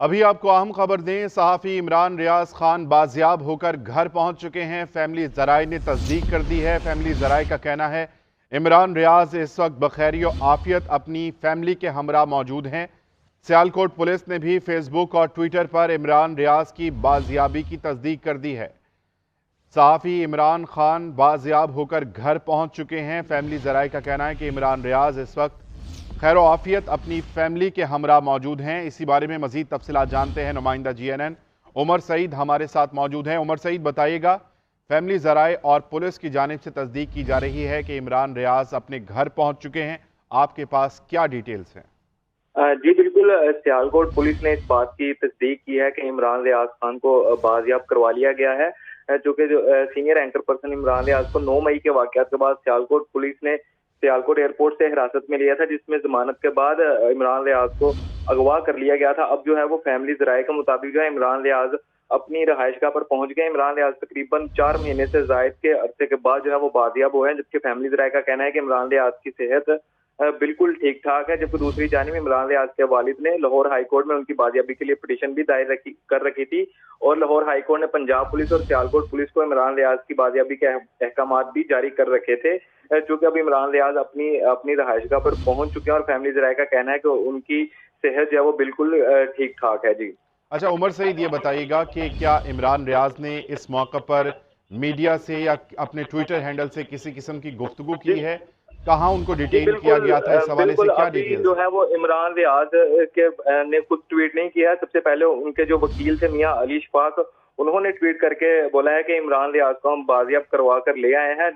अभी आपको अहम खबर दें, सहाफ़ी इमरान रियाज खान बाजियाब होकर घर पहुंच चुके हैं। फैमिली ज़राए ने तस्दीक कर दी है। फैमिली ज़राए का कहना है इमरान रियाज इस वक्त बखैरियो आफियत अपनी फैमिली के हमरा मौजूद हैं। सियालकोट पुलिस ने भी फेसबुक और ट्विटर पर इमरान रियाज की बाजियाबी की तस्दीक कर दी है। सहाफ़ी इमरान खान बाजियाब होकर घर पहुंच चुके हैं। फैमिली ज़राए का कहना है कि इमरान रियाज इस वक्त खैर आफियत अपनी फैमिली के हमरा मौजूद हैं। इसी बारे में मजीद तफसीलात जानते हैं नुमाइंदा GNN उमर सईद हमारे साथ मौजूद हैं। उमर सईद, बताइएगा, फैमिली ज़राए और पुलिस की जानिब से तस्दीक की जा रही है कि इमरान रियाज अपने घर पहुंच चुके हैं। आपके पास क्या डिटेल्स हैं? जी बिल्कुल। सियालकोट पुलिस ने इस बात की तस्दीक की है कि इमरान रियाज खान को बाजियाब करवा लिया गया है। चूंकि जो senior anchor person Imran Riaz को 9 मई के वाकयात के बाद सियालकोट पुलिस ने सियालकोट एयरपोर्ट से हिरासत में लिया था, जिसमें जमानत के बाद इमरान रियाज को अगवा कर लिया गया था। अब जो है वो फैमिली ज़राए के मुताबिक जो है इमरान रियाज अपनी रहायशगाह पर पहुंच गए। इमरान रियाज तकरीबन 4 महीने से जायद के अरसे के बाद जो है वो बाजियाब हुए हैं, जबकि फैमिली ज़राए का कहना है कि इमरान रियाज की सेहत बिल्कुल ठीक ठाक है। जबकि दूसरी जानिब इमरान रियाज के वालिद ने लाहौर हाई कोर्ट में उनकी बाजियाबी के लिए पिटीशन भी दायर कर रखी थी, और लाहौर हाई कोर्ट ने पंजाब पुलिस और सियालकोट पुलिस को इमरान रियाज की बाजियाबी के अहकामात भी जारी कर रखे थे। चूंकि अब इमरान रियाज अपनी अपनी रहायशगाह पर पहुंच चुके हैं और फैमिली ज़राए का कहना है कि उनकी सेहत जो है वो बिल्कुल ठीक ठाक है। जी अच्छा उमर सईद, ये बताइएगा कि क्या इमरान रियाज ने इस मौके पर मीडिया से या अपने ट्विटर हैंडल से किसी किस्म की गुफ्तगू जी की है? कहाँ उनको जी डिटेन किया बिल्कुल। गया था? इस हवाले से बिल्कुल, क्या अभी डिटेल्स जो हैं? है वो इमरान रियाज के ने खुद ट्वीट नहीं किया है। सबसे पहले उनके जो वकील थे मियां अली शफाक, उन्होंने ट्वीट करके बोला है कि इमरान रियाज को हम बाजियाब करवा कर ले आए हैं।